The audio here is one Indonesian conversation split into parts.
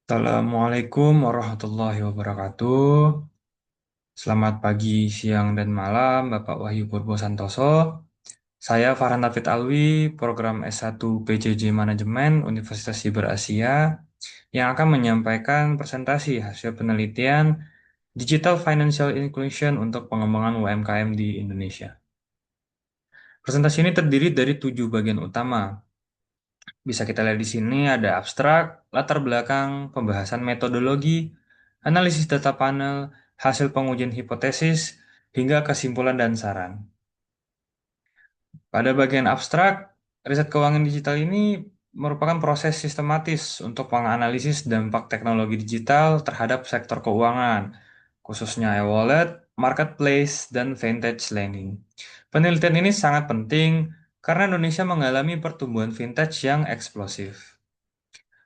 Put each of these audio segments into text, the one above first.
Assalamualaikum warahmatullahi wabarakatuh. Selamat pagi, siang, dan malam, Bapak Wahyu Purbo Santoso. Saya Farhan David Alwi, program S1 PJJ Manajemen Universitas Siber Asia, yang akan menyampaikan presentasi hasil penelitian Digital Financial Inclusion untuk pengembangan UMKM di Indonesia. Presentasi ini terdiri dari 7 bagian utama. Bisa kita lihat di sini ada abstrak, latar belakang, pembahasan metodologi, analisis data panel, hasil pengujian hipotesis, hingga kesimpulan dan saran. Pada bagian abstrak, riset keuangan digital ini merupakan proses sistematis untuk menganalisis dampak teknologi digital terhadap sektor keuangan, khususnya e-wallet, marketplace, dan vintage lending. Penelitian ini sangat penting karena Indonesia mengalami pertumbuhan vintage yang eksplosif.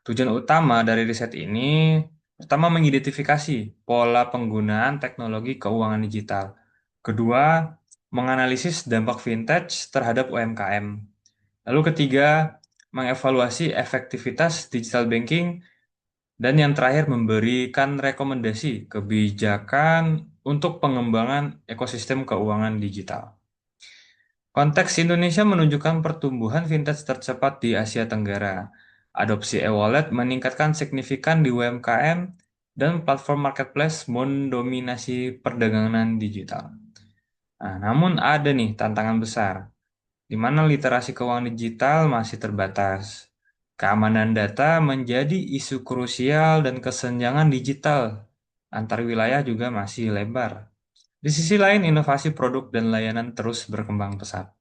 Tujuan utama dari riset ini pertama mengidentifikasi pola penggunaan teknologi keuangan digital. Kedua, menganalisis dampak vintage terhadap UMKM. Lalu ketiga, mengevaluasi efektivitas digital banking dan yang terakhir memberikan rekomendasi kebijakan untuk pengembangan ekosistem keuangan digital. Konteks Indonesia menunjukkan pertumbuhan vintage tercepat di Asia Tenggara. Adopsi e-wallet meningkatkan signifikan di UMKM dan platform marketplace mendominasi perdagangan digital. Nah, namun ada nih tantangan besar, di mana literasi keuangan digital masih terbatas. Keamanan data menjadi isu krusial dan kesenjangan digital antar wilayah juga masih lebar. Di sisi lain, inovasi produk dan layanan terus berkembang pesat.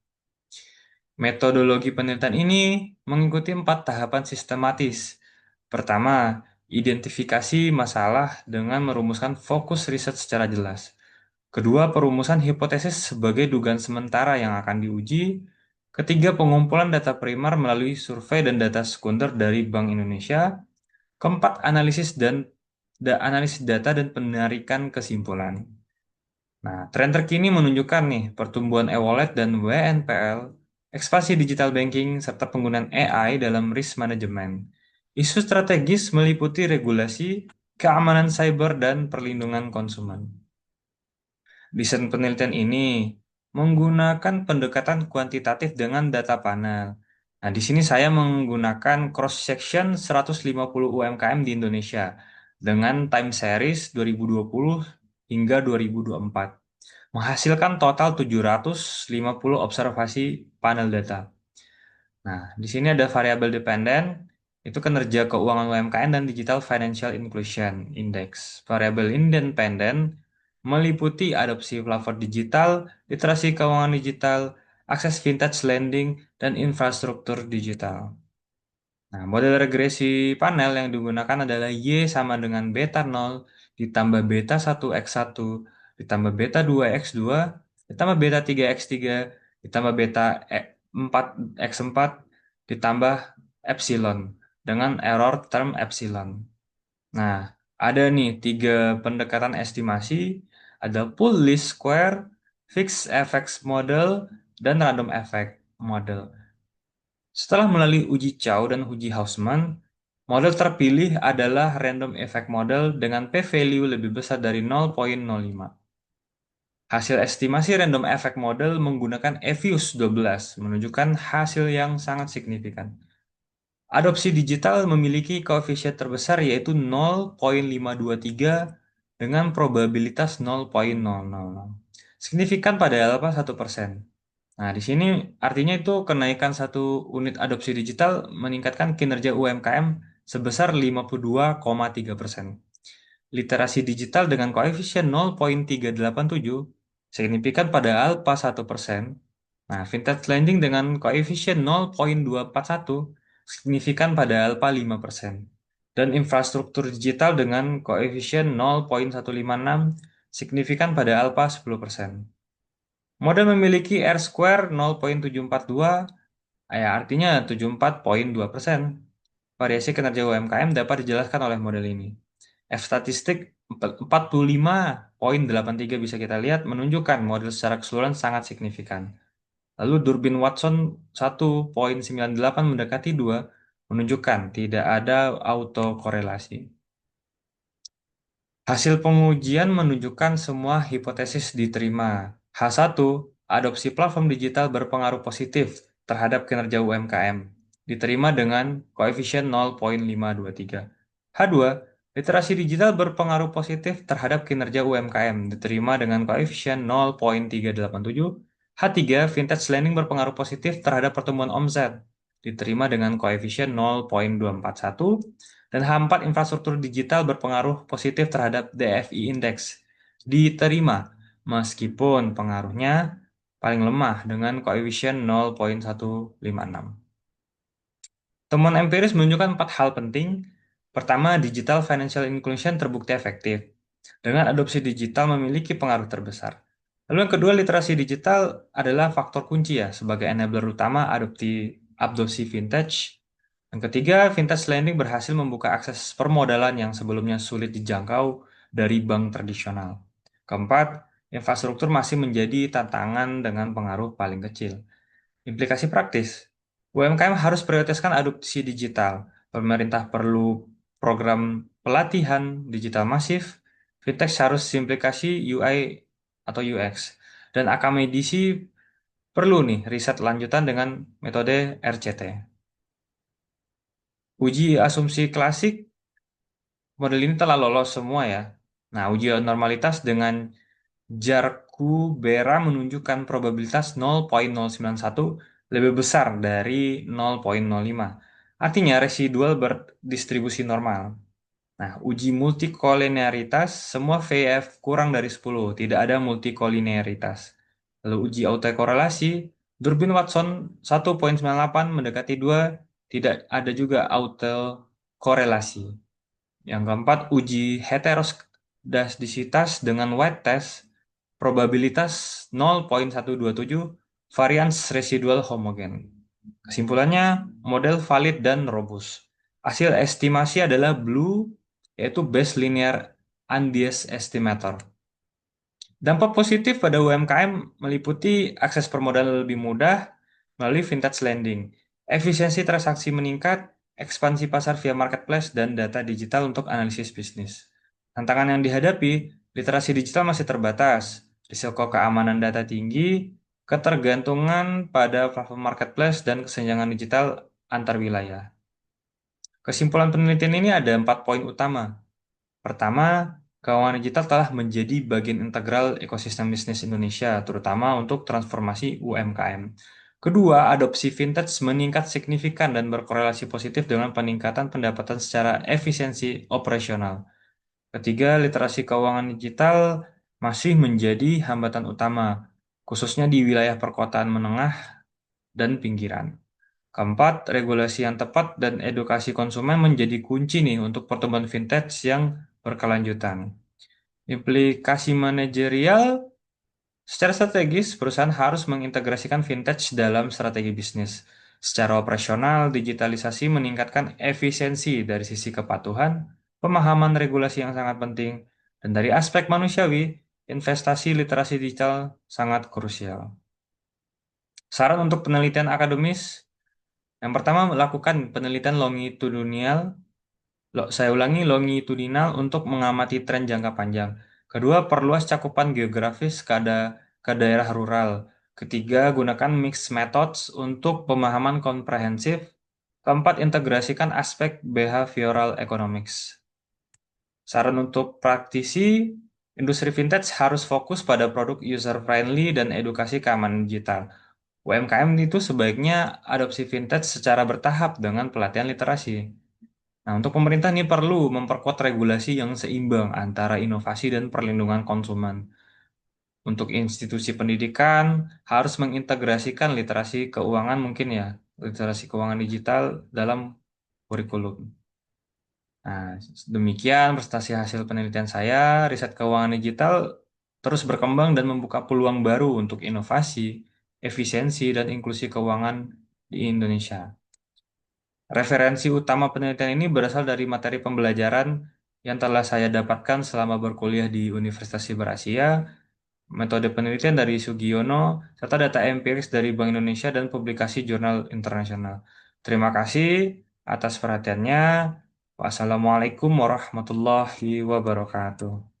Metodologi penelitian ini mengikuti 4 tahapan sistematis. Pertama, identifikasi masalah dengan merumuskan fokus riset secara jelas. Kedua, perumusan hipotesis sebagai dugaan sementara yang akan diuji. Ketiga, pengumpulan data primer melalui survei dan data sekunder dari Bank Indonesia. Keempat, analisis data dan penarikan kesimpulan. Nah, tren terkini menunjukkan nih pertumbuhan e-wallet dan WNPL, ekspansi digital banking, serta penggunaan AI dalam risk management. Isu strategis meliputi regulasi, keamanan cyber, dan perlindungan konsumen. Desain penelitian ini menggunakan pendekatan kuantitatif dengan data panel. Nah, di sini saya menggunakan cross-section 150 UMKM di Indonesia dengan time series 2020 hingga 2024 menghasilkan total 750 observasi panel data. Nah, di sini ada variabel dependen, itu kinerja keuangan UMKM dan Digital Financial Inclusion Index. Variabel independen meliputi adopsi platform digital, literasi keuangan digital, akses vintage lending, dan infrastruktur digital. Nah, model regresi panel yang digunakan adalah Y sama dengan beta 0 ditambah beta 1x1 ditambah beta 2x2 ditambah beta 3x3 ditambah beta 4x4 ditambah epsilon dengan error term epsilon. Nah, ada nih 3 pendekatan estimasi, ada pool least square, fixed effects model, dan random effect model. Setelah melalui uji Chow dan uji Hausman, model terpilih adalah random effect model dengan p-value lebih besar dari 0,05. Hasil estimasi random effect model menggunakan EVIUS 12 menunjukkan hasil yang sangat signifikan. Adopsi digital memiliki koefisien terbesar yaitu 0,523 dengan probabilitas 0,000. Signifikan pada alpha 1%. Nah, di sini artinya itu kenaikan 1 unit adopsi digital meningkatkan kinerja UMKM sebesar 52,3%. Literasi digital dengan koefisien 0,387 signifikan pada alpha 1%. Nah, vintage lending dengan koefisien 0,241 signifikan pada alpha 5%. Dan infrastruktur digital dengan koefisien 0,156 signifikan pada alpha 10%. Model memiliki R-square 0,742, ya artinya 74,2%. Variasi kinerja UMKM dapat dijelaskan oleh model ini. F-statistik 45,83 bisa kita lihat menunjukkan model secara keseluruhan sangat signifikan. Lalu Durbin Watson 1,98 mendekati 2 menunjukkan tidak ada autokorelasi. Hasil pengujian menunjukkan semua hipotesis diterima. H1, adopsi platform digital berpengaruh positif terhadap kinerja UMKM. Diterima dengan koefisien 0,523. H2, literasi digital berpengaruh positif terhadap kinerja UMKM. Diterima dengan koefisien 0,387. H3, vintage lending berpengaruh positif terhadap pertumbuhan omset. Diterima dengan koefisien 0,241. Dan H4 infrastruktur digital berpengaruh positif terhadap DFI Index. Diterima meskipun pengaruhnya paling lemah dengan koefisien 0,156. Temuan empiris menunjukkan 4 hal penting. Pertama, digital financial inclusion terbukti efektif. Dengan adopsi digital memiliki pengaruh terbesar. Lalu yang kedua, literasi digital adalah faktor kunci ya sebagai enabler utama adopsi vintage. Yang ketiga, vintage lending berhasil membuka akses permodalan yang sebelumnya sulit dijangkau dari bank tradisional. Keempat, infrastruktur masih menjadi tantangan dengan pengaruh paling kecil. Implikasi praktis, UMKM harus prioritaskan adopsi digital. Pemerintah perlu program pelatihan digital masif. Fintech harus simplifikasi UI atau UX. Dan akademisi perlu nih riset lanjutan dengan metode RCT. Uji asumsi klasik, model ini telah lolos semua ya. Nah, uji normalitas dengan Jarku-Bera menunjukkan probabilitas 0,091 lebih besar dari 0,05. Artinya residual berdistribusi normal. Nah, uji multikolinearitas, semua VF kurang dari 10, tidak ada multikolinearitas. Lalu uji autokorelasi, Durbin Watson 1,98 mendekati 2, tidak ada juga autokorelasi. Yang keempat, uji heterodasdisitas dengan white test, probabilitas 0,127, varians residual homogen. Kesimpulannya, model valid dan robust. Hasil estimasi adalah blue, yaitu best linear unbiased estimator. Dampak positif pada UMKM meliputi akses permodalan lebih mudah melalui vintage lending, efisiensi transaksi meningkat, ekspansi pasar via marketplace, dan data digital untuk analisis bisnis. Tantangan yang dihadapi, literasi digital masih terbatas, risiko keamanan data tinggi, ketergantungan pada platform marketplace, dan kesenjangan digital antar wilayah. Kesimpulan penelitian ini ada 4 poin utama. Pertama, keuangan digital telah menjadi bagian integral ekosistem bisnis Indonesia, terutama untuk transformasi UMKM. Kedua, adopsi vintage meningkat signifikan dan berkorelasi positif dengan peningkatan pendapatan secara efisiensi operasional. Ketiga, literasi keuangan digital masih menjadi hambatan utama, khususnya di wilayah perkotaan menengah dan pinggiran. Keempat, regulasi yang tepat dan edukasi konsumen menjadi kunci nih untuk pertumbuhan vintage yang berkelanjutan. Implikasi manajerial, secara strategis perusahaan harus mengintegrasikan vintage dalam strategi bisnis. Secara operasional, digitalisasi meningkatkan efisiensi dari sisi kepatuhan, pemahaman regulasi yang sangat penting, dan dari aspek manusiawi, investasi literasi digital sangat krusial. Saran untuk penelitian akademis, yang pertama melakukan penelitian longitudinal. Saya ulangi, longitudinal untuk mengamati tren jangka panjang. Kedua, perluas cakupan geografis ke daerah rural. Ketiga, gunakan mixed methods untuk pemahaman komprehensif. Keempat, integrasikan aspek behavioral economics. Saran untuk praktisi, industri vintage harus fokus pada produk user-friendly dan edukasi keamanan digital. UMKM itu sebaiknya adopsi vintage secara bertahap dengan pelatihan literasi. Nah, untuk pemerintah ini perlu memperkuat regulasi yang seimbang antara inovasi dan perlindungan konsumen. Untuk institusi pendidikan harus mengintegrasikan literasi keuangan mungkin ya, literasi keuangan digital dalam kurikulum. Nah, demikian prestasi hasil penelitian saya, riset keuangan digital terus berkembang dan membuka peluang baru untuk inovasi, efisiensi, dan inklusi keuangan di Indonesia. Referensi utama penelitian ini berasal dari materi pembelajaran yang telah saya dapatkan selama berkuliah di Universitas Siber Asia, metode penelitian dari Sugiono, serta data empiris dari Bank Indonesia dan publikasi jurnal internasional. Terima kasih atas perhatiannya. Wassalamualaikum warahmatullahi wabarakatuh.